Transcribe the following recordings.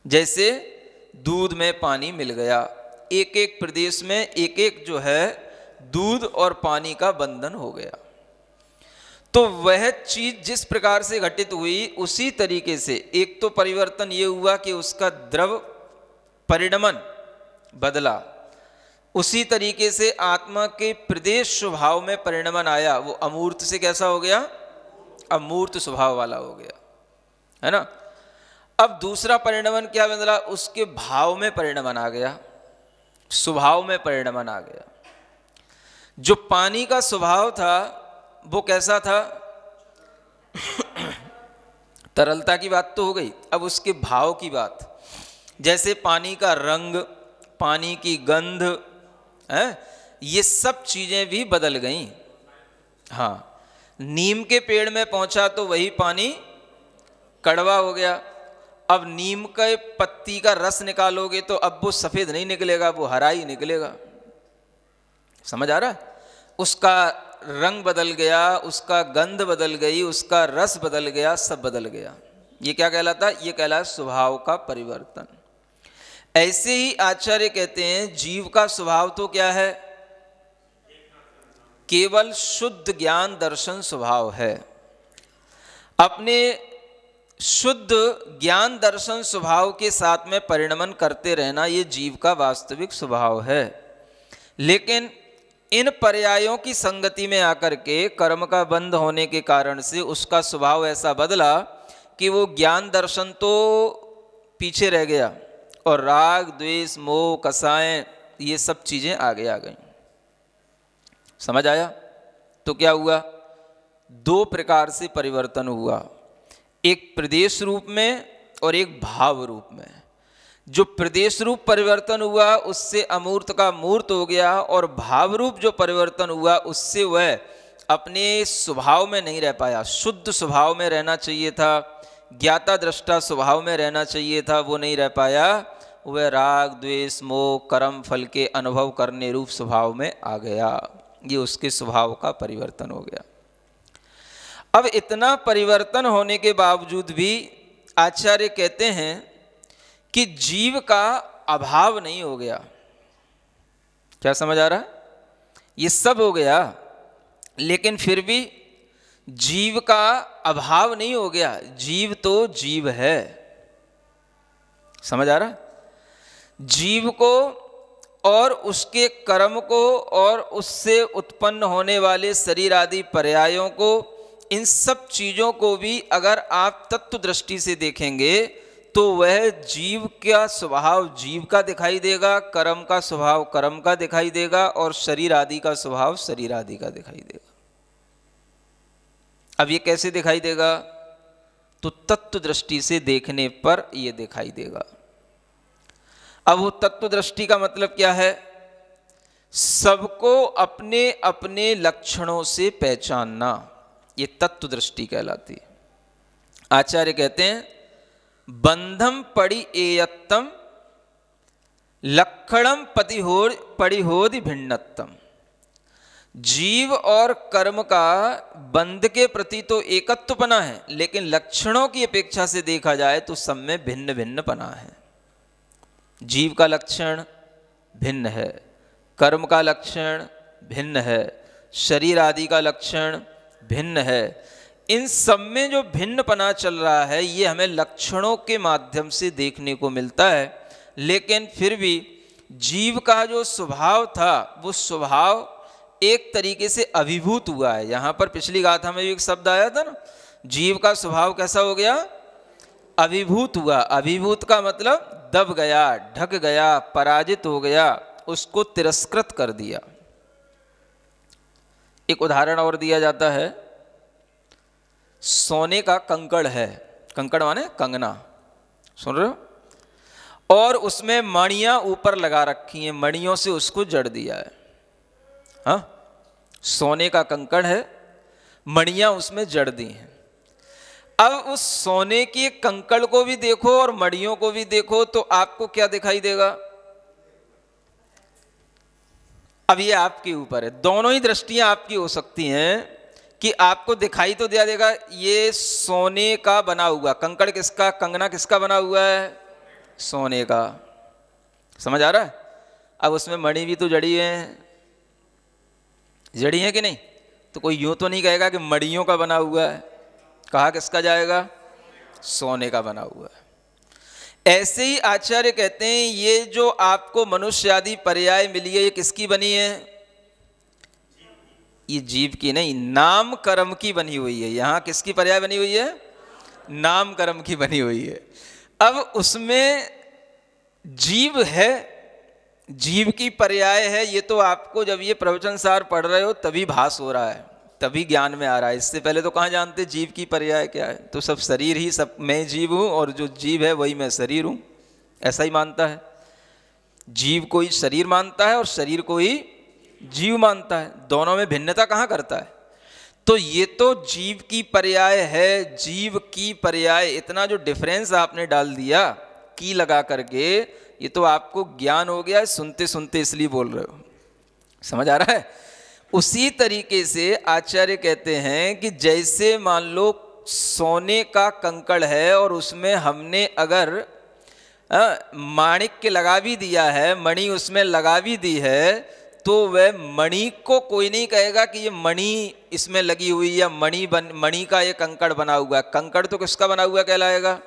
जैसे दूध में पानी मिल गया, एक एक प्रदेश में एक एक जो है दूध और पानी का बंधन हो गया। तो वह चीज जिस प्रकार से घटित हुई उसी तरीके से एक तो परिवर्तन ये हुआ कि उसका द्रव परिणमन बदला, उसी तरीके से आत्मा के प्रदेश स्वभाव में परिणमन आया, वो अमूर्त से कैसा हो गया, अमूर्त स्वभाव वाला हो गया, है ना। अब दूसरा परिणमन क्या बदला, उसके भाव में परिणमन आ गया, स्वभाव में परिणमन आ गया। जो पानी का स्वभाव था वो कैसा था, तरलता की बात तो हो गई, अब उसके भाव की बात। जैसे पानी का रंग, पानी की गंध है, ये सब चीजें भी बदल गईं। हाँ, नीम के पेड़ में पहुंचा तो वही पानी कड़वा हो गया। अब नीम के पत्ती का रस निकालोगे तो अब वो सफेद नहीं निकलेगा, वो हरा ही निकलेगा। समझ आ रहा है, उसका रंग बदल गया, उसका गंध बदल गई, उसका रस बदल गया, सब बदल गया। ये क्या कहलाता है, ये कहलाता है स्वभाव का परिवर्तन। ऐसे ही आचार्य कहते हैं जीव का स्वभाव तो क्या है, केवल शुद्ध ज्ञान दर्शन स्वभाव है। अपने शुद्ध ज्ञान दर्शन स्वभाव के साथ में परिणमन करते रहना ये जीव का वास्तविक स्वभाव है। लेकिन इन पर्यायों की संगति में आकर के कर्म का बंध होने के कारण से उसका स्वभाव ऐसा बदला कि वो ज्ञान दर्शन तो पीछे रह गया और राग द्वेष मोह कसाएं ये सब चीजें आगे आ गई। समझ आया। तो क्या हुआ, दो प्रकार से परिवर्तन हुआ, एक प्रदेश रूप में और एक भाव रूप में। जो प्रदेश रूप परिवर्तन हुआ उससे अमूर्त का मूर्त हो गया, और भाव रूप जो परिवर्तन हुआ उससे वह अपने स्वभाव में नहीं रह पाया। शुद्ध स्वभाव में रहना चाहिए था, ज्ञाता दृष्टा स्वभाव में रहना चाहिए था, वो नहीं रह पाया। वह राग द्वेष मोह कर्म फल के अनुभव करने रूप स्वभाव में आ गया। ये उसके स्वभाव का परिवर्तन हो गया। अब इतना परिवर्तन होने के बावजूद भी आचार्य कहते हैं कि जीव का अभाव नहीं हो गया। क्या समझ आ रहा है, ये सब हो गया लेकिन फिर भी जीव का अभाव नहीं हो गया। जीव तो जीव है। समझ आ रहा है। जीव को और उसके कर्म को और उससे उत्पन्न होने वाले शरीर आदि पर्यायों को, इन सब चीजों को भी अगर आप तत्व दृष्टि से देखेंगे तो वह जीव का स्वभाव जीव का दिखाई देगा, कर्म का स्वभाव कर्म का दिखाई देगा, और शरीर आदि का स्वभाव शरीर आदि का दिखाई देगा। अब ये कैसे दिखाई देगा, तो तत्व दृष्टि से देखने पर यह दिखाई देगा। अब वो तत्व दृष्टि का मतलब क्या है, सबको अपने अपने लक्षणों से पहचानना, ये तत्व दृष्टि कहलाती है। आचार्य कहते हैं बंधम पड़ी एयत्तम लक्षणम पड़िहोदि भिन्नत्तम। जीव और कर्म का बंध के प्रति तो एकत्वपना है, लेकिन लक्षणों की अपेक्षा से देखा जाए तो सब में भिन्न भिन्न पना है। जीव का लक्षण भिन्न है, कर्म का लक्षण भिन्न है, शरीर आदि का लक्षण भिन्न है। इन सब में जो भिन्नपना चल रहा है ये हमें लक्षणों के माध्यम से देखने को मिलता है। लेकिन फिर भी जीव का जो स्वभाव था वो स्वभाव एक तरीके से अभिभूत हुआ है। यहाँ पर पिछली गाथा में भी एक शब्द आया था ना, जीव का स्वभाव कैसा हो गया, अभिभूत हुआ। अभिभूत का मतलब दब गया, ढक गया, पराजित हो गया, उसको तिरस्कृत कर दिया। एक उदाहरण और दिया जाता है, सोने का कंकड़ है, कंकड़ माने कंगना, सुन रहे हो, और उसमें मणियां ऊपर लगा रखी हैं, मणियों से उसको जड़ दिया है। हाँ, सोने का कंकड़ है, मणियां उसमें जड़ दी हैं। अब उस सोने के कंकड़ को भी देखो और मणियों को भी देखो तो आपको क्या दिखाई देगा। अब ये आपके ऊपर है, दोनों ही दृष्टियां आपकी हो सकती हैं कि आपको दिखाई तो दिया देगा ये सोने का बना हुआ, कंकड़ किसका, कंगना किसका बना हुआ है, सोने का। समझ आ रहा है? अब उसमें मणि भी तो जड़ी है, जड़ी है कि नहीं? तो कोई यूं तो नहीं कहेगा कि मड़ियों का बना हुआ है, कहा किसका जाएगा? सोने का बना हुआ है। ऐसे ही आचार्य कहते हैं ये जो आपको मनुष्य आदि पर्याय मिली है, ये किसकी बनी है? ये जीव की नहीं, नाम कर्म की बनी हुई है। यहां किसकी पर्याय बनी हुई है? नाम कर्म की बनी हुई है। अब उसमें जीव है, जीव की पर्याय है। ये तो आपको जब ये प्रवचन सार पढ़ रहे हो तभी भास हो रहा है, तभी ज्ञान में आ रहा है। इससे पहले तो कहाँ जानते जीव की पर्याय क्या है? तो सब शरीर ही, सब मैं जीव हूँ और जो जीव है वही मैं शरीर हूँ, ऐसा ही मानता है। जीव को ही शरीर मानता है और शरीर को ही जीव मानता है, दोनों में भिन्नता कहाँ करता है? तो ये तो जीव की पर्याय है, जीव की पर्याय। इतना जो डिफरेंस आपने डाल दिया की लगा करके, ये तो आपको ज्ञान हो गया है, सुनते सुनते इसलिए बोल रहे हो। समझ आ रहा है? उसी तरीके से आचार्य कहते हैं कि जैसे मान लो सोने का कंकड़ है और उसमें हमने अगर माणिक्य लगा भी दिया है, मणि उसमें लगा भी दी है, तो वह मणि को कोई नहीं कहेगा कि ये मणि इसमें लगी हुई या मणि का ये कंकड़ बना हुआ है। कंकड़ तो किसका बना हुआ कहलाएगा?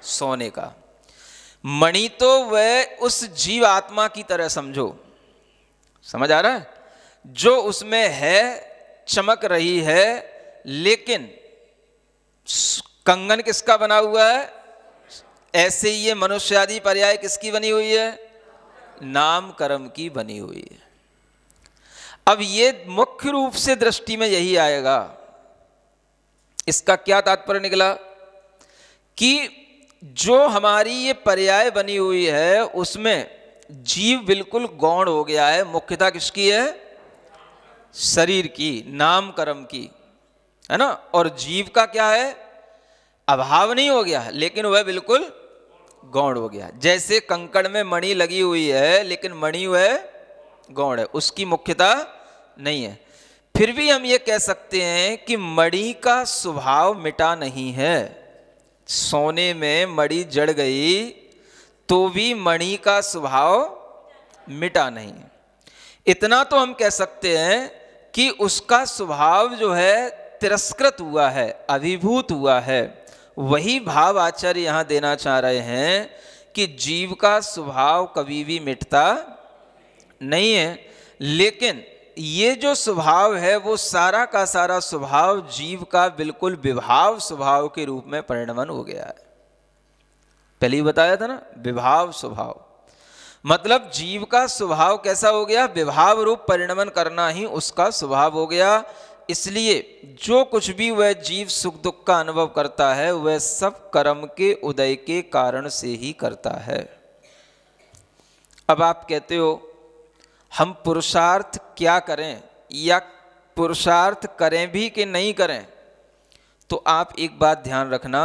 सोने का। मणि तो वह उस जीव आत्मा की तरह समझो। समझ आ रहा है? जो उसमें है, चमक रही है, लेकिन कंगन किसका बना हुआ है? ऐसे ही ये मनुष्य आदि पर्याय किसकी बनी हुई है? नाम कर्म की बनी हुई है। अब ये मुख्य रूप से दृष्टि में यही आएगा। इसका क्या तात्पर्य निकला कि जो हमारी ये पर्याय बनी हुई है उसमें जीव बिल्कुल गौण हो गया है। मुख्यता किसकी है? शरीर की, नाम कर्म की, है ना? और जीव का क्या है? अभाव नहीं हो गया, लेकिन वह बिल्कुल गौण हो गया। जैसे कंकड़ में मणि लगी हुई है, लेकिन मणि वह गौण है, उसकी मुख्यता नहीं है। फिर भी हम ये कह सकते हैं कि मणि का स्वभाव मिटा नहीं है। सोने में मणि जड़ गई तो भी मणि का स्वभाव मिटा नहीं है। इतना तो हम कह सकते हैं कि उसका स्वभाव जो है तिरस्कृत हुआ है, अभिभूत हुआ है। वही भाव आचार्य यहां देना चाह रहे हैं कि जीव का स्वभाव कभी भी मिटता नहीं है, लेकिन ये जो स्वभाव है वो सारा का सारा स्वभाव जीव का बिल्कुल विभाव स्वभाव के रूप में परिणमन हो गया है। पहले ही बताया था ना, विभाव स्वभाव मतलब जीव का स्वभाव कैसा हो गया? विभाव रूप परिणमन करना ही उसका स्वभाव हो गया। इसलिए जो कुछ भी वह जीव सुख दुख का अनुभव करता है वह सब कर्म के उदय के कारण से ही करता है। अब आप कहते हो हम पुरुषार्थ क्या करें या पुरुषार्थ करें भी कि नहीं करें, तो आप एक बात ध्यान रखना,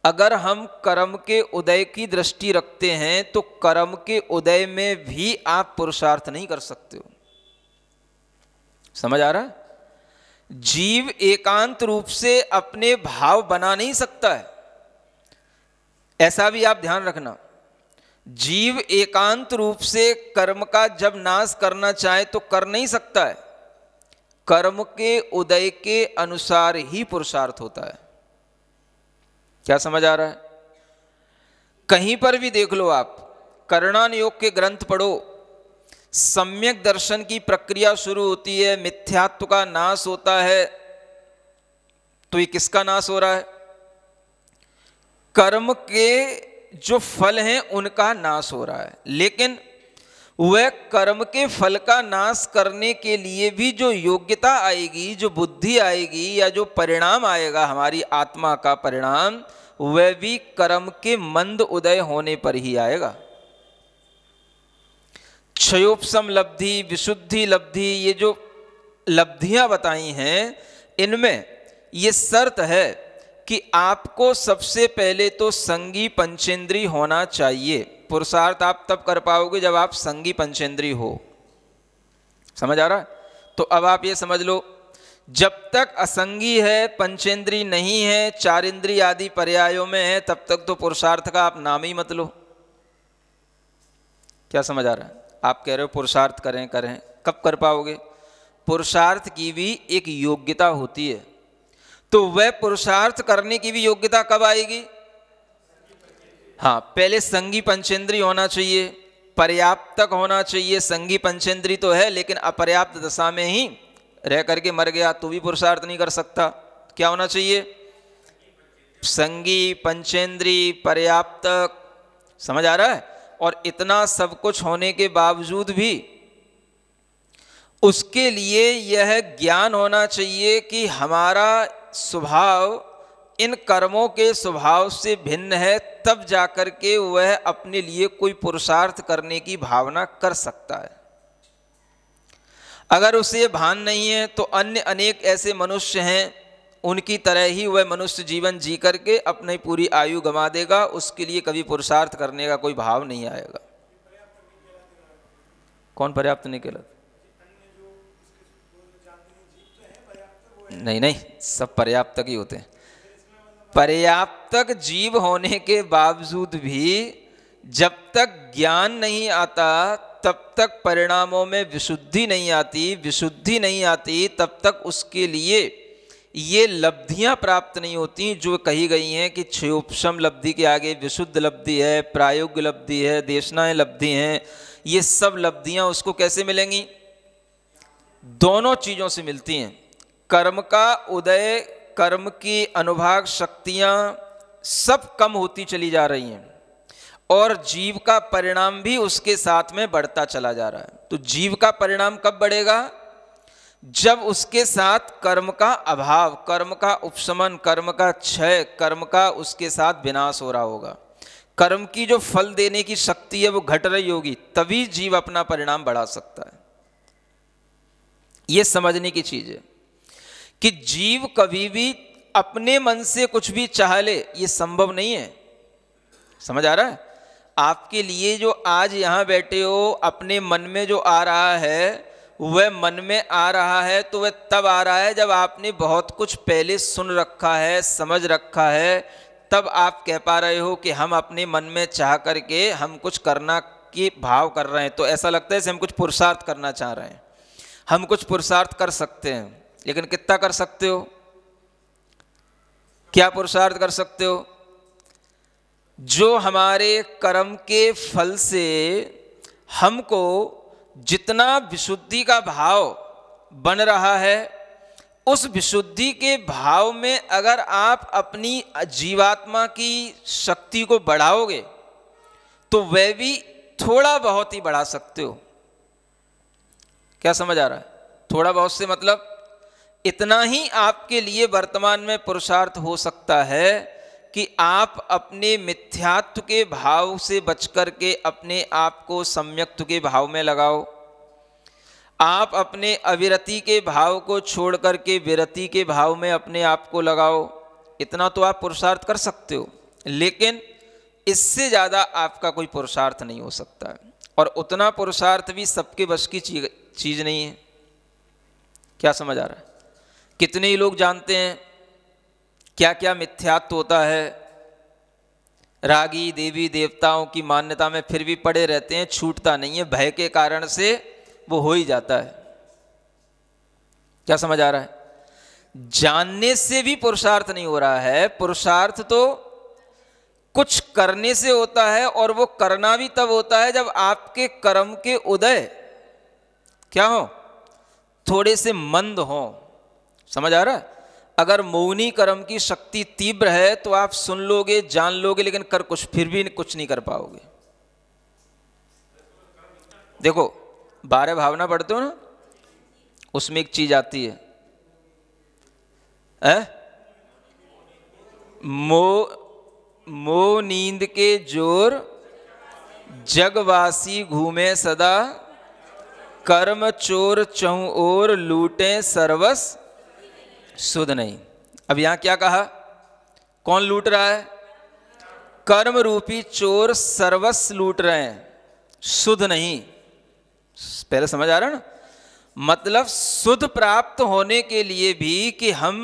अगर हम कर्म के उदय की दृष्टि रखते हैं तो कर्म के उदय में भी आप पुरुषार्थ नहीं कर सकते हो। समझ आ रहा है? जीव एकांत रूप से अपने भाव बना नहीं सकता है, ऐसा भी आप ध्यान रखना। जीव एकांत रूप से कर्म का जब नाश करना चाहे तो कर नहीं सकता है। कर्म के उदय के अनुसार ही पुरुषार्थ होता है। क्या समझ आ रहा है? कहीं पर भी देख लो आप, कर्णान योग के ग्रंथ पढ़ो, सम्यक दर्शन की प्रक्रिया शुरू होती है, मिथ्यात्व का नाश होता है। तो ये किसका नाश हो रहा है? कर्म के जो फल हैं उनका नाश हो रहा है। लेकिन वह कर्म के फल का नाश करने के लिए भी जो योग्यता आएगी, जो बुद्धि आएगी या जो परिणाम आएगा हमारी आत्मा का परिणाम, वह भी कर्म के मंद उदय होने पर ही आएगा। क्षयोपशम लब्धि, विशुद्धि लब्धि, ये जो लब्धियां बताई हैं इनमें ये शर्त है कि आपको सबसे पहले तो संगी पंचेंद्री होना चाहिए। पुरुषार्थ आप तब कर पाओगे जब आप संगी पंचेंद्री हो। समझ आ रहा है? तो अब आप ये समझ लो, जब तक असंगी है, पंचेंद्री नहीं है, चार इंद्रिय आदि पर्यायों में है, तब तक तो पुरुषार्थ का आप नाम ही मत लो। क्या समझ आ रहा है? आप कह रहे हो पुरुषार्थ करें करें, कब कर पाओगे? पुरुषार्थ की भी एक योग्यता होती है, तो वह पुरुषार्थ करने की भी योग्यता कब आएगी? हाँ, पहले संगी पंचेंद्री होना चाहिए, पर्याप्तक होना चाहिए। संगी पंचेंद्री तो है, लेकिन अपर्याप्त दशा में ही रह करके मर गया तो भी पुरुषार्थ नहीं कर सकता। क्या होना चाहिए? संगी पंचेंद्री पर्याप्तक। समझ आ रहा है? और इतना सब कुछ होने के बावजूद भी उसके लिए यह ज्ञान होना चाहिए कि हमारा स्वभाव इन कर्मों के स्वभाव से भिन्न है, तब जाकर के वह अपने लिए कोई पुरुषार्थ करने की भावना कर सकता है। अगर उसे भान नहीं है तो अन्य अनेक ऐसे मनुष्य हैं, उनकी तरह ही वह मनुष्य जीवन जी करके अपनी पूरी आयु गंवा देगा, उसके लिए कभी पुरुषार्थ करने का कोई भाव नहीं आएगा। कौन पर्याप्त नहीं कहलाता? नहीं नहीं, सब पर्याप्तक ही होते हैं। पर्याप्तक जीव होने के बावजूद भी जब तक ज्ञान नहीं आता तब तक परिणामों में विशुद्धि नहीं आती, विशुद्धि नहीं आती तब तक उसके लिए ये लब्धियां प्राप्त नहीं होती जो कही गई हैं कि क्षयोपशम लब्धि के आगे विशुद्ध लब्धि है, प्रायोग्य लब्धि है, देशनाएं लब्धि हैं। ये सब लब्धियां उसको कैसे मिलेंगी? दोनों चीज़ों से मिलती हैं। कर्म का उदय, कर्म की अनुभाग शक्तियां सब कम होती चली जा रही हैं और जीव का परिणाम भी उसके साथ में बढ़ता चला जा रहा है। तो जीव का परिणाम कब बढ़ेगा? जब उसके साथ कर्म का अभाव, कर्म का उपशमन, कर्म का क्षय, कर्म का उसके साथ विनाश हो रहा होगा, कर्म की जो फल देने की शक्ति है वो घट रही होगी, तभी जीव अपना परिणाम बढ़ा सकता है। ये समझने की चीज है कि जीव कभी भी अपने मन से कुछ भी चाह ले, ये संभव नहीं है। समझ आ रहा है? आपके लिए जो आज यहाँ बैठे हो, अपने मन में जो आ रहा है वह मन में आ रहा है तो वह तब आ रहा है जब आपने बहुत कुछ पहले सुन रखा है, समझ रखा है, तब आप कह पा रहे हो कि हम अपने मन में चाह करके हम कुछ करना की भाव कर रहे हैं। तो ऐसा लगता है जैसे हम कुछ पुरुषार्थ करना चाह रहे हैं। हम कुछ पुरुषार्थ कर सकते हैं, लेकिन कितना कर सकते हो? क्या पुरुषार्थ कर सकते हो? जो हमारे कर्म के फल से हमको जितना विशुद्धि का भाव बन रहा है, उस विशुद्धि के भाव में अगर आप अपनी जीवात्मा की शक्ति को बढ़ाओगे तो वह भी थोड़ा बहुत ही बढ़ा सकते हो। क्या समझ आ रहा है? थोड़ा बहुत से मतलब इतना ही आपके लिए वर्तमान में पुरुषार्थ हो सकता है कि आप अपने मिथ्यात्व के भाव से बचकर के अपने आप को सम्यक्त्व के भाव में लगाओ। आप अपने अविरति के भाव को छोड़ करके विरति के भाव में अपने आप को लगाओ। इतना तो आप पुरुषार्थ कर सकते हो, लेकिन इससे ज़्यादा आपका कोई पुरुषार्थ नहीं हो सकता है। और उतना पुरुषार्थ भी सबके बस की चीज़ नहीं है। क्या समझ आ रहा है? कितने ही लोग जानते हैं क्या क्या मिथ्यात्व होता है, रागी देवी देवताओं की मान्यता में फिर भी पड़े रहते हैं, छूटता नहीं है, भय के कारण से वो हो ही जाता है। क्या समझ आ रहा है? जानने से भी पुरुषार्थ नहीं हो रहा है। पुरुषार्थ तो कुछ करने से होता है, और वो करना भी तब होता है जब आपके कर्म के उदय क्या हो, थोड़े से मंद हो। समझ आ रहा है? अगर मौनी कर्म की शक्ति तीव्र है तो आप सुन लोगे, जान लोगे, लेकिन कर कुछ फिर भी कुछ नहीं कर पाओगे। देखो 12 भावना पढ़ते हो ना, उसमें एक चीज आती है मोह नींद के जोर जगवासी घूमे सदा, कर्म चोर चहुं ओर लूटे सर्वस सुध नहीं। अब यहां क्या कहा? कौन लूट रहा है? कर्म रूपी चोर सर्वस्व लूट रहे हैं, सुध नहीं। पहले समझ आ रहा है ना? मतलब शुद्ध प्राप्त होने के लिए भी कि हम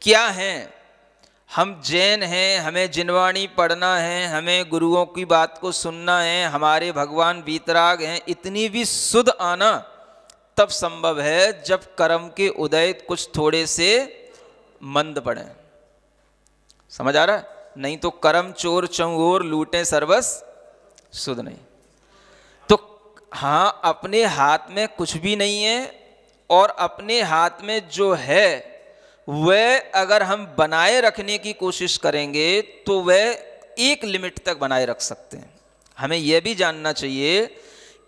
क्या हैं, हम जैन हैं, हमें जिनवाणी पढ़ना है, हमें गुरुओं की बात को सुनना है, हमारे भगवान वीतराग हैं, इतनी भी शुद्ध आना तब संभव है जब कर्म के उदय कुछ थोड़े से मंद पड़े। समझ आ रहा है? नहीं तो कर्म चोर चंगोर लूटे सर्वस शुद्ध नहीं। तो हाँ, अपने हाथ में कुछ भी नहीं है, और अपने हाथ में जो है वह अगर हम बनाए रखने की कोशिश करेंगे तो वह एक लिमिट तक बनाए रख सकते हैं। हमें यह भी जानना चाहिए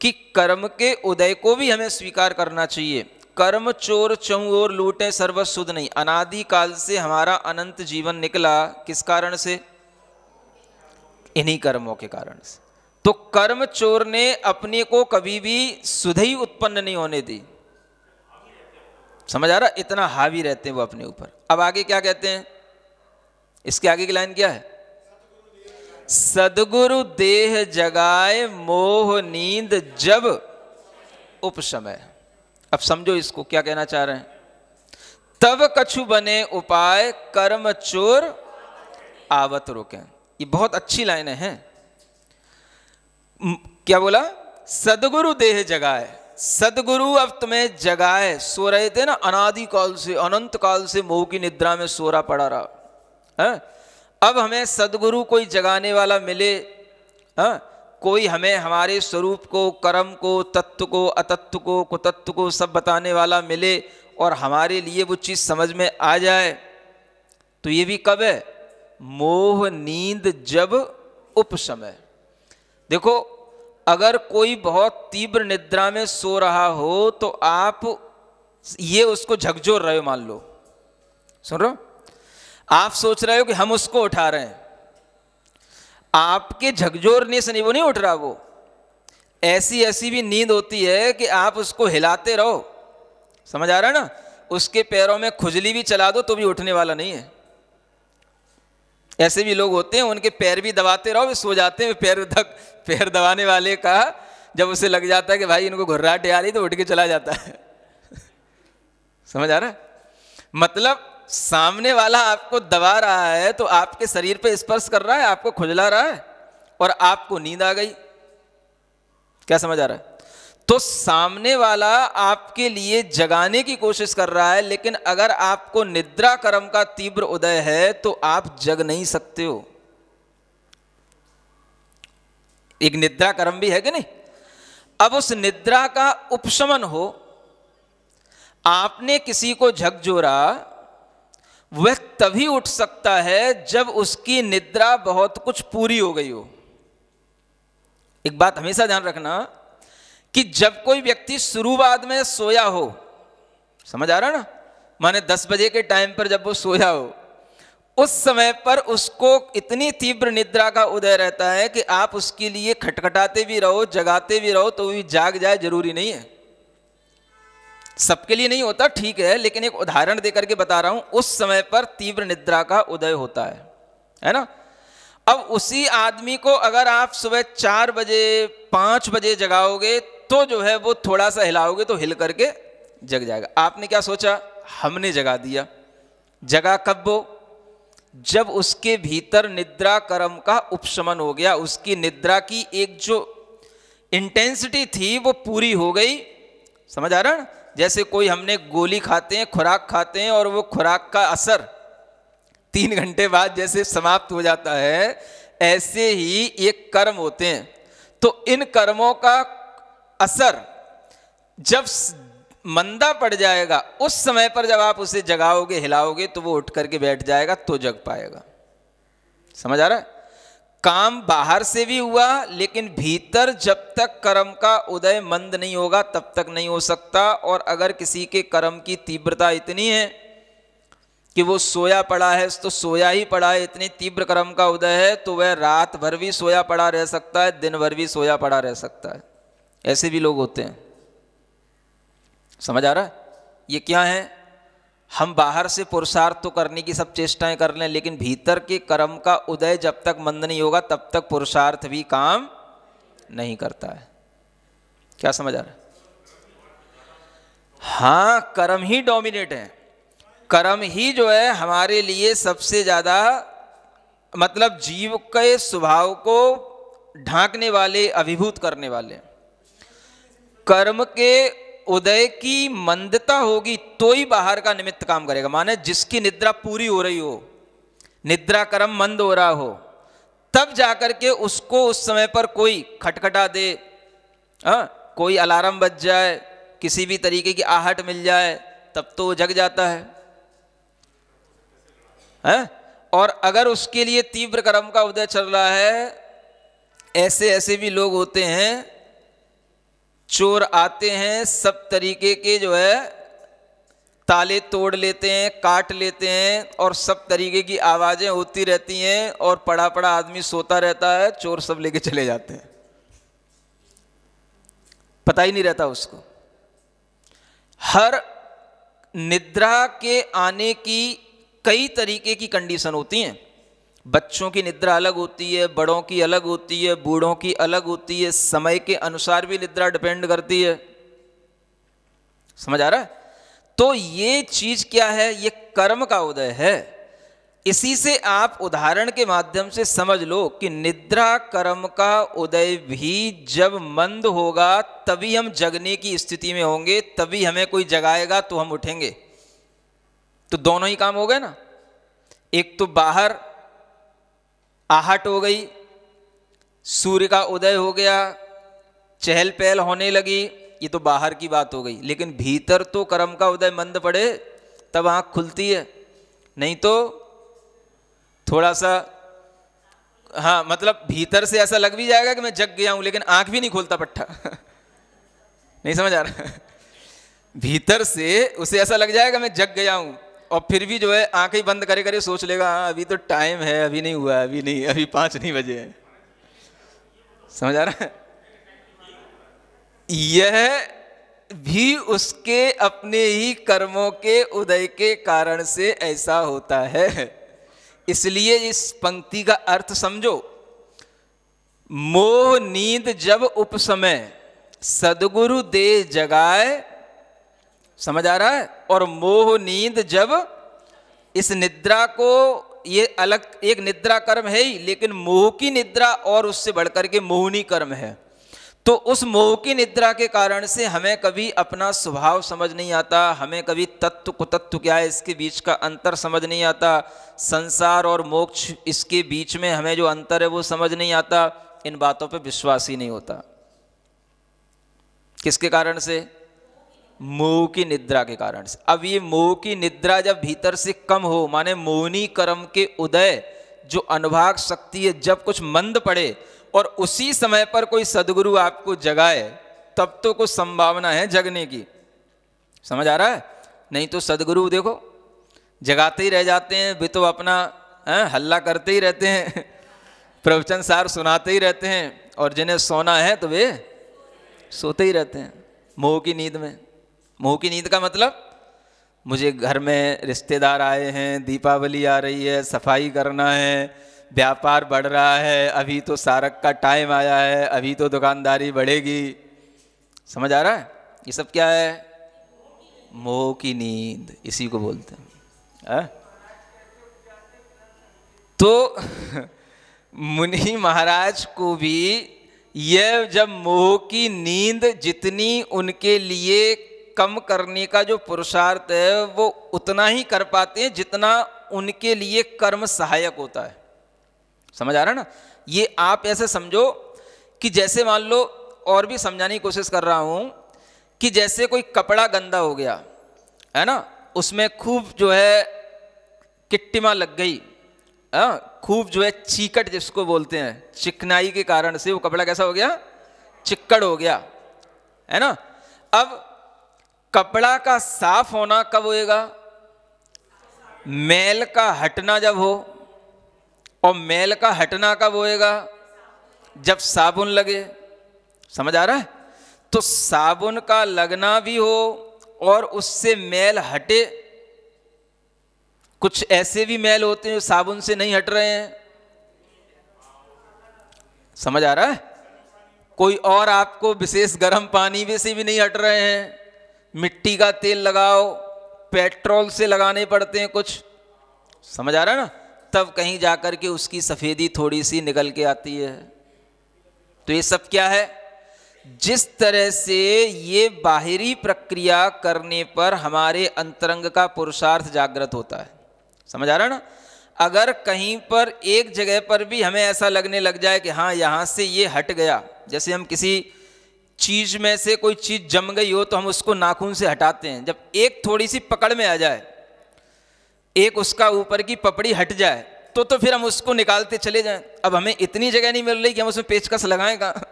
कि कर्म के उदय को भी हमें स्वीकार करना चाहिए। कर्म चोर चंगोर लूटे सर्वस शुद्ध नहीं। अनादि काल से हमारा अनंत जीवन निकला किस कारण से? इन्हीं कर्मों के कारण से। तो कर्म चोर ने अपने को कभी भी शुद्ध ही उत्पन्न नहीं होने दी। समझ आ रहा? इतना हावी रहते हैं वो अपने ऊपर। अब आगे क्या कहते हैं, इसके आगे की लाइन क्या है? सद्गुरु देह जगाए मोह नींद जब उपशमय। अब समझो इसको क्या कहना चाह रहे हैं। तब कछु बने उपाय कर्म चोर आवत रोके। ये बहुत अच्छी लाइन है। क्या बोला? सद्गुरु देह जगाए। सदगुरु अब तुम्हें जगाए। सो रहे थे ना अनादि काल से, अनंत काल से मोह की निद्रा में सोरा पड़ा रहा है। अब हमें सदगुरु कोई जगाने वाला मिले, कोई हमें हमारे स्वरूप को, कर्म को, तत्व को, अतत्व को, कुतत्व को सब बताने वाला मिले और हमारे लिए वो चीज़ समझ में आ जाए। तो ये भी कब है? मोह नींद जब उपशमय। देखो, अगर कोई बहुत तीव्र निद्रा में सो रहा हो तो आप ये उसको झकझोर रहे हो, मान लो, सुन रहे हो, आप सोच रहे हो कि हम उसको उठा रहे हैं। आपके झकझोरने से नहीं, वो नहीं उठ रहा। वो ऐसी ऐसी भी नींद होती है कि आप उसको हिलाते रहो। समझ आ रहा है ना? उसके पैरों में खुजली भी चला दो तो भी उठने वाला नहीं है। ऐसे भी लोग होते हैं, उनके पैर भी दबाते रहो वे सो जाते हैं। पैर दबाने वाले का जब उसे लग जाता है कि भाई इनको घुर्राहट आ रही तो उठ के चला जाता है। समझ आ रहा है? मतलब सामने वाला आपको दबा रहा है तो आपके शरीर पे स्पर्श कर रहा है, आपको खुजला रहा है और आपको नींद आ गई। क्या समझ आ रहा है? तो सामने वाला आपके लिए जगाने की कोशिश कर रहा है, लेकिन अगर आपको निद्रा कर्म का तीव्र उदय है तो आप जग नहीं सकते हो। एक निद्रा कर्म भी है कि नहीं? अब उस निद्रा का उपशमन हो, आपने किसी को झकझोरा, वह तभी उठ सकता है जब उसकी निद्रा बहुत कुछ पूरी हो गई हो। एक बात हमेशा ध्यान रखना कि जब कोई व्यक्ति शुरुआत में सोया हो, समझ आ रहा ना, माने 10 बजे के टाइम पर जब वो सोया हो, उस समय पर उसको इतनी तीव्र निद्रा का उदय रहता है कि आप उसके लिए खटखटाते भी रहो, जगाते भी रहो तो भी जाग जाए, जरूरी नहीं है। सबके लिए नहीं होता, ठीक है, लेकिन एक उदाहरण देकर के बता रहा हूं। उस समय पर तीव्र निद्रा का उदय होता है ना। अब उसी आदमी को अगर आप सुबह 4 बजे 5 बजे जगाओगे तो जो है वो थोड़ा सा हिलाओगे तो हिल करके जग जाएगा। आपने क्या सोचा? हमने जगा दिया। जगा कब? वो जब उसके भीतर निद्रा कर्म का उपशमन हो गया, उसकी निद्रा की एक जो इंटेंसिटी थी वो पूरी हो गई। समझ आ रहा है? जैसे कोई हमने गोली खाते हैं, खुराक खाते हैं और वो खुराक का असर 3 घंटे बाद जैसे समाप्त हो जाता है, ऐसे ही एक कर्म होते हैं। तो इन कर्मों का असर जब मंदा पड़ जाएगा, उस समय पर जब आप उसे जगाओगे, हिलाओगे तो वो उठ करके बैठ जाएगा तो जग पाएगा। समझ आ रहा है? काम बाहर से भी हुआ, लेकिन भीतर जब तक कर्म का उदय मंद नहीं होगा तब तक नहीं हो सकता। और अगर किसी के कर्म की तीव्रता इतनी है कि वो सोया पड़ा है तो सोया ही पड़ा है, इतनी तीव्र कर्म का उदय है, तो वह रात भर भी सोया पड़ा रह सकता है, दिन भर भी सोया पड़ा रह सकता है। ऐसे भी लोग होते हैं। समझ आ रहा है? ये क्या है? हम बाहर से पुरुषार्थ तो करने की सब चेष्टाएं कर लें, लेकिन भीतर के कर्म का उदय जब तक मंद नहीं होगा तब तक पुरुषार्थ भी काम नहीं करता है। क्या समझ आ रहा है? हाँ, कर्म ही डोमिनेट है। कर्म ही जो है हमारे लिए सबसे ज़्यादा, मतलब जीव के स्वभाव को ढांकने वाले, अभिभूत करने वाले। कर्म के उदय की मंदता होगी तो ही बाहर का निमित्त काम करेगा। माने जिसकी निद्रा पूरी हो रही हो, निद्रा कर्म मंद हो रहा हो, तब जाकर के उसको उस समय पर कोई खटखटा दे, कोई अलार्म बज जाए, किसी भी तरीके की आहट मिल जाए, तब तो वो जग जाता है। और अगर उसके लिए तीव्र कर्म का उदय चल रहा है, ऐसे ऐसे भी लोग होते हैं, चोर आते हैं, सब तरीके के जो है ताले तोड़ लेते हैं, काट लेते हैं, और सब तरीके की आवाजें होती रहती हैं, और पड़ा पड़ा आदमी सोता रहता है, चोर सब लेके चले जाते हैं, पता ही नहीं रहता उसको। हर निद्रा के आने की कई तरीके की कंडीशन होती हैं। बच्चों की निद्रा अलग होती है, बड़ों की अलग होती है, बूढ़ों की अलग होती है, समय के अनुसार भी निद्रा डिपेंड करती है। समझ आ रहा है? तो ये चीज क्या है? ये कर्म का उदय है। इसी से आप उदाहरण के माध्यम से समझ लो कि निद्रा कर्म का उदय भी जब मंद होगा तभी हम जगने की स्थिति में होंगे, तभी हमें कोई जगाएगा तो हम उठेंगे। तो दोनों ही काम हो गए ना। एक तो बाहर आहट हो गई, सूर्य का उदय हो गया, चहल पहल होने लगी, ये तो बाहर की बात हो गई। लेकिन भीतर तो कर्म का उदय मंद पड़े तब आंख खुलती है, नहीं तो थोड़ा सा, हाँ मतलब भीतर से ऐसा लग भी जाएगा कि मैं जग गया हूं, लेकिन आंख भी नहीं खोलता पट्टा नहीं समझ आ रहा भीतर से उसे ऐसा लग जाएगा मैं जग गया हूं, और फिर भी जो है आंखें बंद करे करे सोच लेगा हाँ अभी तो टाइम है, अभी नहीं हुआ, अभी नहीं, अभी 5 नहीं बजे है। समझ आ रहा है? यह भी उसके अपने ही कर्मों के उदय के कारण से ऐसा होता है। इसलिए इस पंक्ति का अर्थ समझो, मोह नींद जब उपसमय सदगुरु दे जगाए, समझ आ रहा है? और मोह नींद जब, इस निद्रा को, ये अलग एक निद्रा कर्म है ही, लेकिन मोह की निद्रा और उससे बढ़कर के मोहनी कर्म है। तो उस मोह की निद्रा के कारण से हमें कभी अपना स्वभाव समझ नहीं आता, हमें कभी तत्व कुतत्व क्या है इसके बीच का अंतर समझ नहीं आता, संसार और मोक्ष इसके बीच में हमें जो अंतर है वो समझ नहीं आता। इन बातों पे विश्वास ही नहीं होता। किसके कारण से? मोह की निद्रा के कारण से। अब ये मोह की निद्रा जब भीतर से कम हो, माने मोहनी कर्म के उदय जो अनुभाग शक्ति है जब कुछ मंद पड़े और उसी समय पर कोई सदगुरु आपको जगाए, तब तो कुछ संभावना है जगने की। समझ आ रहा है? नहीं तो सदगुरु देखो जगाते ही रह जाते हैं, वे तो अपना हल्ला करते ही रहते हैं प्रवचन सार सुनाते ही रहते हैं, और जिन्हें सोना है तो वे सोते ही रहते हैं मोह की नींद में। मोह की नींद का मतलब, मुझे घर में रिश्तेदार आए हैं, दीपावली आ रही है, सफाई करना है, व्यापार बढ़ रहा है, अभी तो सारक का टाइम आया है, अभी तो दुकानदारी बढ़ेगी। समझ आ रहा है? ये सब क्या है? मोह की नींद, इसी को बोलते हैं। तो मुनि महाराज को भी यह जब मोह की नींद जितनी उनके लिए कम करने का जो पुरुषार्थ है वो उतना ही कर पाते हैं जितना उनके लिए कर्म सहायक होता है। समझ आ रहा है ना? ये आप ऐसे समझो कि जैसे मान लो, और भी समझाने की कोशिश कर रहा हूं, कि जैसे कोई कपड़ा गंदा हो गया है ना, उसमें खूब जो है किट्टिमा लग गई, खूब जो है चीकट जिसको बोलते हैं, चिकनाई के कारण से वो कपड़ा कैसा हो गया? चिक्कड़ हो गया, है ना। अब कपड़ा का साफ होना कब होएगा? मैल का हटना जब हो। और मैल का हटना कब होएगा? जब साबुन लगे। समझ आ रहा है? तो साबुन का लगना भी हो और उससे मैल हटे। कुछ ऐसे भी मैल होते हैं जो साबुन से नहीं हट रहे हैं। समझ आ रहा है? कोई और आपको विशेष गर्म पानी में से भी नहीं हट रहे हैं, मिट्टी का तेल लगाओ, पेट्रोल से लगाने पड़ते हैं कुछ, समझ आ रहा है ना, तब कहीं जाकर के उसकी सफ़ेदी थोड़ी सी निकल के आती है। तो ये सब क्या है? जिस तरह से ये बाहरी प्रक्रिया करने पर हमारे अंतरंग का पुरुषार्थ जागृत होता है, समझ आ रहा है ना। अगर कहीं पर एक जगह पर भी हमें ऐसा लगने लग जाए कि हाँ यहाँ से ये हट गया, जैसे हम किसी चीज़ में से कोई चीज़ जम गई हो तो हम उसको नाखून से हटाते हैं, जब एक थोड़ी सी पकड़ में आ जाए, एक उसका ऊपर की पपड़ी हट जाए तो फिर हम उसको निकालते चले जाएं। अब हमें इतनी जगह नहीं मिल रही कि हम उसमें पेचकस लगाएं कहाँ,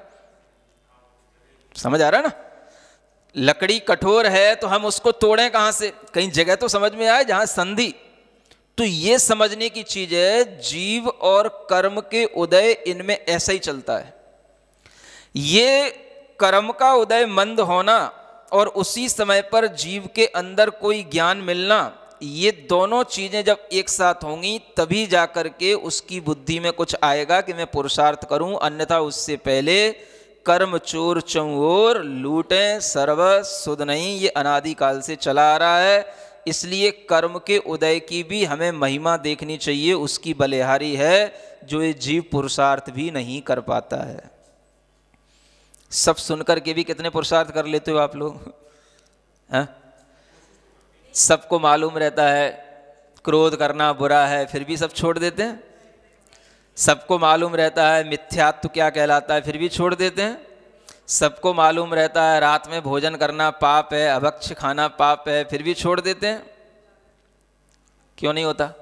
समझ आ रहा है ना। लकड़ी कठोर है तो हम उसको तोड़ें कहाँ से, कहीं जगह तो समझ में आए जहाँ संधि। तो ये समझने की चीज है, जीव और कर्म के उदय इनमें ऐसा ही चलता है। ये कर्म का उदय मंद होना और उसी समय पर जीव के अंदर कोई ज्ञान मिलना, ये दोनों चीजें जब एक साथ होंगी तभी जाकर के उसकी बुद्धि में कुछ आएगा कि मैं पुरुषार्थ करूं, अन्यथा उससे पहले कर्म चोर चौर लूटें सर्व सुध नहीं, ये अनादिकाल से चला आ रहा है। इसलिए कर्म के उदय की भी हमें महिमा देखनी चाहिए, उसकी बलिहारी है जो ये जीव पुरुषार्थ भी नहीं कर पाता है। सब सुनकर के भी कितने पुरुषार्थ कर लेते हो आप लोग, हैं? सबको मालूम रहता है क्रोध करना बुरा है, फिर भी सब छोड़ देते हैं। सबको मालूम रहता है मिथ्यात्व क्या कहलाता है, फिर भी छोड़ देते हैं। सबको मालूम रहता है रात में भोजन करना पाप है, अभक्ष्य खाना पाप है, फिर भी छोड़ देते हैं। क्यों नहीं होता?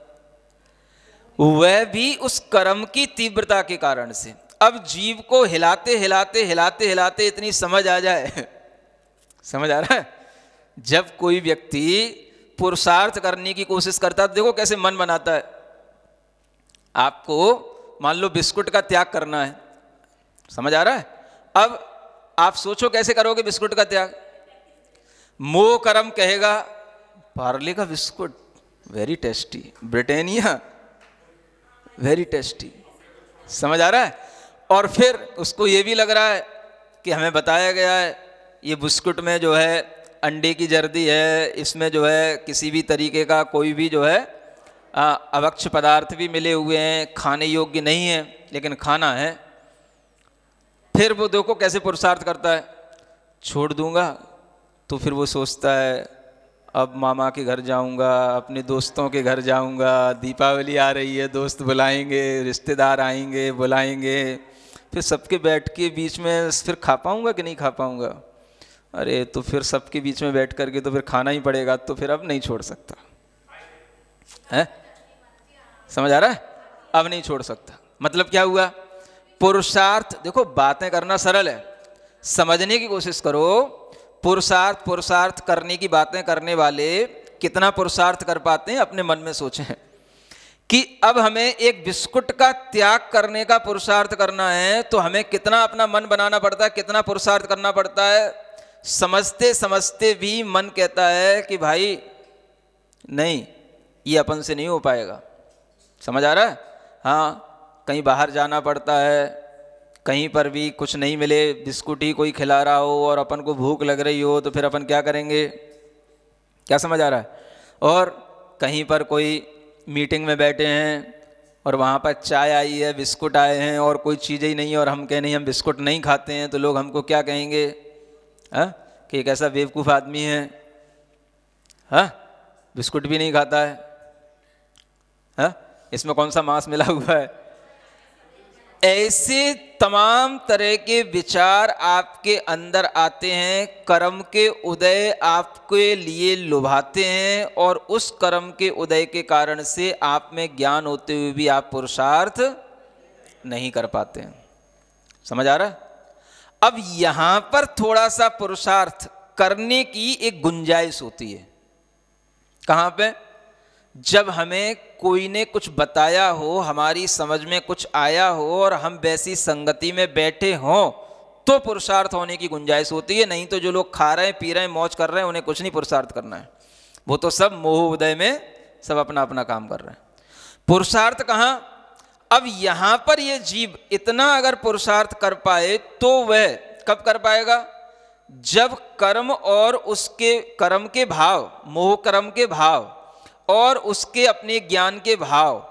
वह भी उस कर्म की तीव्रता के कारण से। अब जीव को हिलाते हिलाते इतनी समझ आ जाए, समझ आ रहा है, जब कोई व्यक्ति पुरुषार्थ करने की कोशिश करता है तो देखो कैसे मन बनाता है। आपको मान लो बिस्कुट का त्याग करना है, समझ आ रहा है। अब आप सोचो कैसे करोगे बिस्कुट का त्याग। मोह कर्म कहेगा पार्ले का biscuit very tasty, Britannia very tasty, समझ आ रहा है। और फिर उसको ये भी लग रहा है कि हमें बताया गया है ये बिस्कुट में जो है अंडे की जर्दी है, इसमें जो है किसी भी तरीके का कोई भी जो है अभक्ष्य पदार्थ भी मिले हुए हैं, खाने योग्य नहीं है लेकिन खाना है। फिर वो देखो कैसे पुरुषार्थ करता है, छोड़ दूंगा। तो फिर वो सोचता है अब मामा के घर जाऊंगा, अपने दोस्तों के घर जाऊंगा, दीपावली आ रही है, दोस्त बुलाएंगे, रिश्तेदार आएंगे बुलाएंगे, फिर सबके बैठ के बीच में फिर खा पाऊंगा कि नहीं खा पाऊंगा। अरे तो फिर सबके बीच में बैठ करके तो फिर खाना ही पड़ेगा, तो फिर अब नहीं छोड़ सकता है, समझ आ रहा है, अब नहीं छोड़ सकता। मतलब क्या हुआ? पुरुषार्थ, देखो बातें करना सरल है, समझने की कोशिश करो। पुरुषार्थ करने की बातें करने वाले कितना पुरुषार्थ कर पाते हैं, अपने मन में सोचें कि अब हमें एक बिस्कुट का त्याग करने का पुरुषार्थ करना है तो हमें कितना अपना मन बनाना पड़ता है, कितना पुरुषार्थ करना पड़ता है। समझते समझते भी मन कहता है कि भाई नहीं, ये अपन से नहीं हो पाएगा, समझ आ रहा है। हाँ, कहीं बाहर जाना पड़ता है, कहीं पर भी कुछ नहीं मिले, बिस्कुट ही कोई खिला रहा हो और अपन को भूख लग रही हो तो फिर अपन क्या करेंगे, क्या समझ आ रहा है। और कहीं पर कोई मीटिंग में बैठे हैं और वहाँ पर चाय आई है, बिस्कुट आए हैं और कोई चीज़ ही नहीं है और हम कहें नहीं हम बिस्कुट नहीं खाते हैं, तो लोग हमको क्या कहेंगे, हाँ, कि एक ऐसा बेवकूफ़ आदमी है, हाँ, बिस्कुट भी नहीं खाता है, हाँ, इसमें कौन सा मांस मिला हुआ है। ऐसे तमाम तरह के विचार आपके अंदर आते हैं, कर्म के उदय आपके लिए लुभाते हैं और उस कर्म के उदय के कारण से आप में ज्ञान होते हुए भी आप पुरुषार्थ नहीं कर पाते हैं, समझ आ रहा है। अब यहां पर थोड़ा सा पुरुषार्थ करने की एक गुंजाइश होती है। कहां पे? जब हमें कोई ने कुछ बताया हो, हमारी समझ में कुछ आया हो और हम वैसी संगति में बैठे हों तो पुरुषार्थ होने की गुंजाइश होती है। नहीं तो जो लोग खा रहे हैं, पी रहे हैं, मौज कर रहे हैं, उन्हें कुछ नहीं पुरुषार्थ करना है, वो तो सब मोह उदय में सब अपना अपना काम कर रहे हैं। पुरुषार्थ कहाँ? अब यहां पर ये जीव इतना अगर पुरुषार्थ कर पाए तो वह कब कर पाएगा? जब कर्म और उसके कर्म के भाव, मोह कर्म के भाव और उसके अपने ज्ञान के भाव,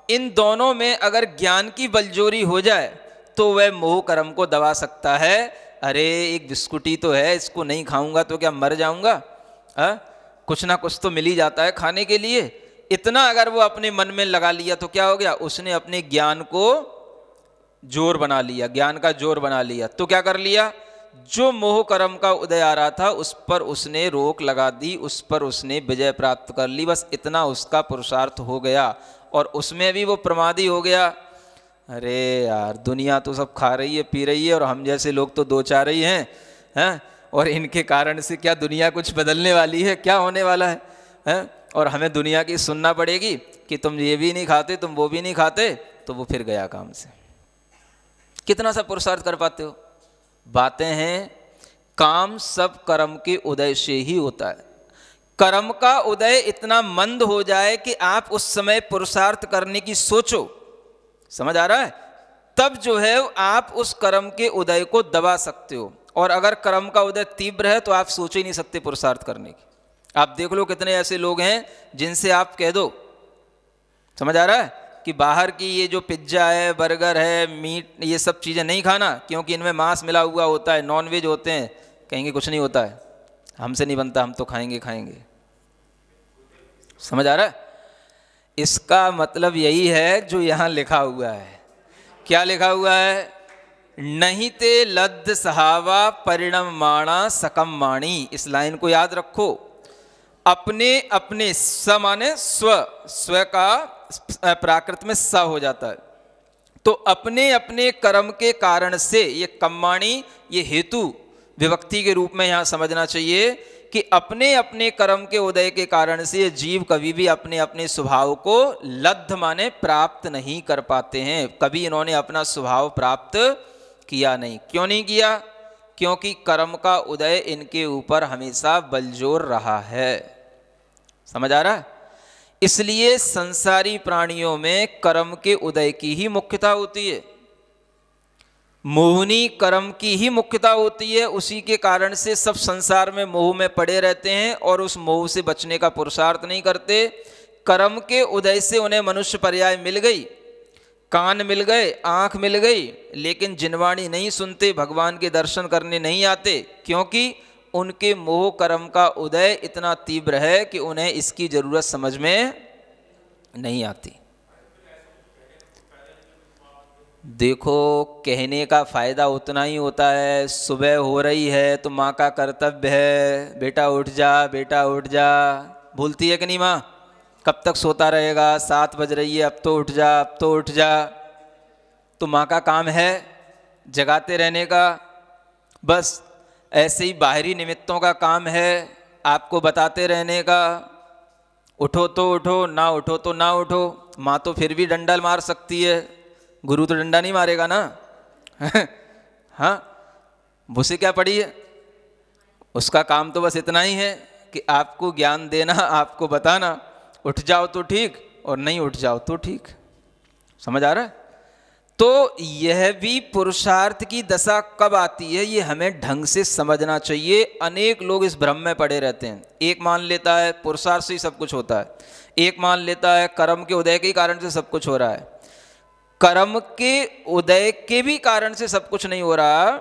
इन दोनों में अगर ज्ञान की बलजोरी हो जाए तो वह मोह कर्म को दबा सकता है। अरे एक बिस्कुटी तो है, इसको नहीं खाऊंगा तो क्या मर जाऊंगा? कुछ ना कुछ तो मिल ही जाता है खाने के लिए। इतना अगर वो अपने मन में लगा लिया तो क्या हो गया? उसने अपने ज्ञान को जोर बना लिया, ज्ञान का जोर बना लिया। तो क्या कर लिया? जो मोह कर्म का उदय आ रहा था उस पर उसने रोक लगा दी, उस पर उसने विजय प्राप्त कर ली। बस इतना उसका पुरुषार्थ हो गया और उसमें भी वो प्रमादी हो गया। अरे यार, दुनिया तो सब खा रही है, पी रही है और हम जैसे लोग तो दो चार ही हैं, और इनके कारण से क्या दुनिया कुछ बदलने वाली है? क्या होने वाला है? और हमें दुनिया की सुनना पड़ेगी कि तुम ये भी नहीं खाते, तुम वो भी नहीं खाते, तो वो फिर गया काम से। कितना सा पुरुषार्थ कर पाते हो? बातें हैं, काम सब कर्म के उदय से ही होता है। कर्म का उदय इतना मंद हो जाए कि आप उस समय पुरुषार्थ करने की सोचो, समझ आ रहा है? तब जो है आप उस कर्म के उदय को दबा सकते हो। और अगर कर्म का उदय तीव्र है तो आप सोच ही नहीं सकते पुरुषार्थ करने की। आप देख लो कितने ऐसे लोग हैं जिनसे आप कह दो, समझ आ रहा है, कि बाहर की ये जो पिज्ज़ा है, बर्गर है, मीट, ये सब चीज़ें नहीं खाना क्योंकि इनमें मांस मिला हुआ होता है, नॉन वेज होते हैं। कहेंगे कुछ नहीं होता है, हमसे नहीं बनता, हम तो खाएंगे। समझ आ रहा है? इसका मतलब यही है जो यहाँ लिखा हुआ है। क्या लिखा हुआ है? नहीं ते लद्ध सहावा परिणम माणा सकम माणी। इस लाइन को याद रखो। अपने अपने, स माने स्व, स्व का प्राकृत में स हो जाता है। तो अपने अपने कर्म के कारण से, ये कम्माणी, ये हेतु विभक्ति के रूप में यहाँ समझना चाहिए कि अपने अपने कर्म के उदय के कारण से ये जीव कभी भी अपने अपने स्वभाव को लब्ध माने प्राप्त नहीं कर पाते हैं। कभी इन्होंने अपना स्वभाव प्राप्त किया नहीं। क्यों नहीं किया? क्योंकि कर्म का उदय इनके ऊपर हमेशा बलजोर रहा है। समझ आ रहा है? इसलिए संसारी प्राणियों में कर्म के उदय की ही मुख्यता होती है, मोहनी कर्म की ही मुख्यता होती है। उसी के कारण से सब संसार में मोह में पड़े रहते हैं और उस मोह से बचने का पुरुषार्थ नहीं करते। कर्म के उदय से उन्हें मनुष्य पर्याय मिल गई, कान मिल गए, आंख मिल गई, लेकिन जिनवाणी नहीं सुनते, भगवान के दर्शन करने नहीं आते, क्योंकि उनके मोह कर्म का उदय इतना तीव्र है कि उन्हें इसकी जरूरत समझ में नहीं आती। देखो, कहने का फायदा उतना ही होता है। सुबह हो रही है तो माँ का कर्तव्य है, बेटा उठ जा, बेटा उठ जा। भूलती है कि नहीं माँ? कब तक सोता रहेगा? 7 बज रही है, अब तो उठ जा, अब तो उठ जा। तो माँ का काम है जगाते रहने का। बस ऐसे ही बाहरी निमित्तों का काम है आपको बताते रहने का, उठो तो उठो, ना उठो तो ना उठो। माँ तो फिर भी डंडा मार सकती है, गुरु तो डंडा नहीं मारेगा ना। हाँ, उसे क्या पड़ी है? उसका काम तो बस इतना ही है कि आपको ज्ञान देना, आपको बताना। उठ जाओ तो ठीक और नहीं उठ जाओ तो ठीक। समझ आ रहा है? तो यह भी पुरुषार्थ की दशा कब आती है, ये हमें ढंग से समझना चाहिए। अनेक लोग इस भ्रम में पड़े रहते हैं। एक मान लेता है पुरुषार्थ से ही सब कुछ होता है, एक मान लेता है कर्म के उदय के कारण से सब कुछ हो रहा है। कर्म के उदय के भी कारण से सब कुछ नहीं हो रहा।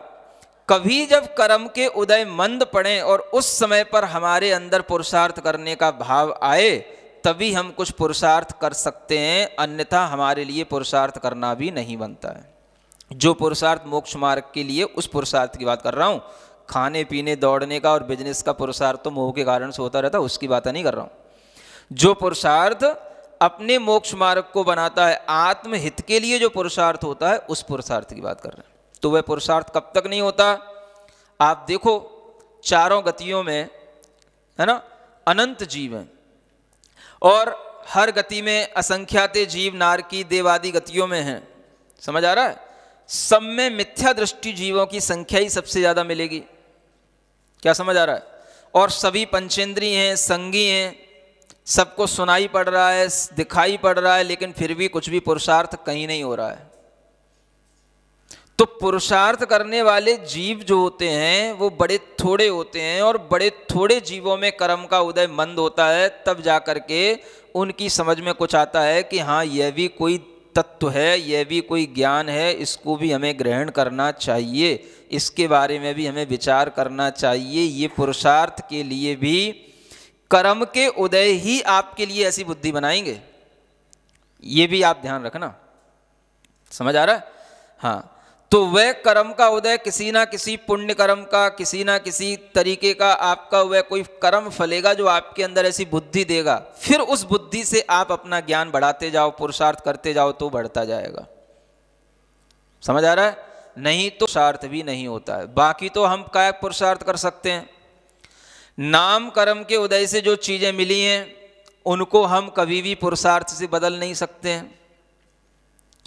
कभी जब कर्म के उदय मंद पड़े और उस समय पर हमारे अंदर पुरुषार्थ करने का भाव आए, तभी हम कुछ पुरुषार्थ कर सकते हैं, अन्यथा हमारे लिए पुरुषार्थ करना भी नहीं बनता है। जो पुरुषार्थ मोक्ष मार्ग के लिए, उस पुरुषार्थ की बात कर रहा हूँ। खाने पीने दौड़ने का और बिजनेस का पुरुषार्थ तो मोह के कारण से होता रहता है, उसकी बात नहीं कर रहा हूँ। जो पुरुषार्थ अपने मोक्ष मार्ग को बनाता है, आत्महित के लिए जो पुरुषार्थ होता है, उस पुरुषार्थ की बात कर रहे हैं। तो वह पुरुषार्थ कब तक नहीं होता? आप देखो, चारों गतियों में है ना अनंत जीव हैं और हर गति में असंख्याते जीव नारकी देवादि गतियों में हैं। समझ आ रहा है? सब में मिथ्या दृष्टि जीवों की संख्या ही सबसे ज्यादा मिलेगी। क्या समझ आ रहा है? और सभी पंचेंद्रिय हैं, संगी हैं, सबको सुनाई पड़ रहा है, दिखाई पड़ रहा है, लेकिन फिर भी कुछ भी पुरुषार्थ कहीं नहीं हो रहा है। तो पुरुषार्थ करने वाले जीव जो होते हैं वो बड़े थोड़े होते हैं, और बड़े थोड़े जीवों में कर्म का उदय मंद होता है। तब जा कर के उनकी समझ में कुछ आता है कि हाँ, यह भी कोई तत्व है, यह भी कोई ज्ञान है, इसको भी हमें ग्रहण करना चाहिए, इसके बारे में भी हमें विचार करना चाहिए। ये पुरुषार्थ के लिए भी कर्म के उदय ही आपके लिए ऐसी बुद्धि बनाएंगे, ये भी आप ध्यान रखना। समझ आ रहा है? हाँ, तो वह कर्म का उदय किसी ना किसी पुण्य कर्म का, किसी ना किसी तरीके का आपका वह कोई कर्म फलेगा जो आपके अंदर ऐसी बुद्धि देगा। फिर उस बुद्धि से आप अपना ज्ञान बढ़ाते जाओ, पुरुषार्थ करते जाओ, तो बढ़ता जाएगा। समझ आ रहा है? नहीं तो पुरुषार्थ भी नहीं होता है। बाकी तो हम क्या पुरुषार्थ कर सकते हैं? नाम कर्म के उदय से जो चीजें मिली हैं उनको हम कभी भी पुरुषार्थ से बदल नहीं सकते हैं।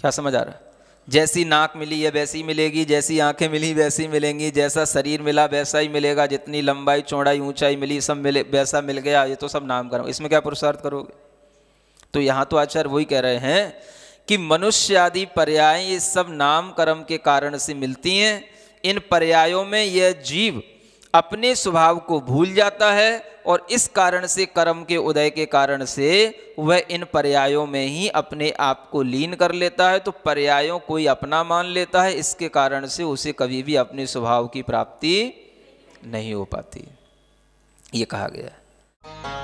क्या समझ आ रहा है? जैसी नाक मिली है वैसी मिलेगी, जैसी आंखें मिली वैसी मिलेंगी, जैसा शरीर मिला वैसा ही मिलेगा, जितनी लंबाई चौड़ाई ऊंचाई मिली सब मिले वैसा मिल गया। ये तो सब नाम कर्म, इसमें क्या पुरुषार्थ करोगे? तो यहाँ तो आचार्य वही कह रहे हैं कि मनुष्य आदि पर्याय ये सब नाम कर्म के कारण से मिलती हैं। इन पर्यायों में यह जीव अपने स्वभाव को भूल जाता है, और इस कारण से कर्म के उदय के कारण से वह इन पर्यायों में ही अपने आप को लीन कर लेता है। तो पर्यायों कोई अपना मान लेता है, इसके कारण से उसे कभी भी अपने स्वभाव की प्राप्ति नहीं हो पाती, ये कहा गया है।